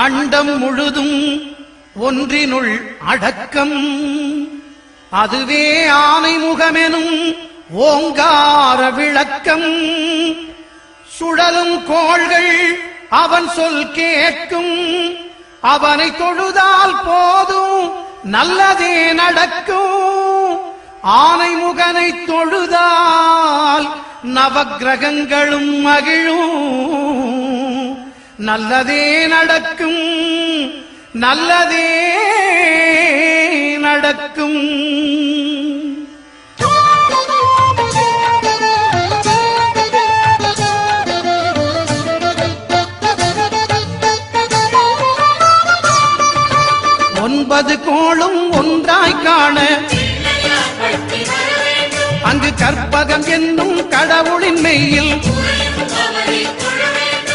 அண்டம் முழுதும் ஒன்றினுள் அடக்கம். அதுவே ஆனைமுகமெனும் ஓங்கார விளக்கம். சுழலும் கோள்கள் அவன் சொல் கேட்கும். அவனை தொழுதால் போதும் நல்லதே நடக்கும். ஆனைமுகனை தொழுதால் நவக்கிரகங்களும் மகிழும். நல்லதே நடக்கும், நல்லதே நடக்கும். ஒன்பது கோளும் ஒன்றாய் காண அங்கு கற்பகம் என்னும் கடவுளின் மெய்யில்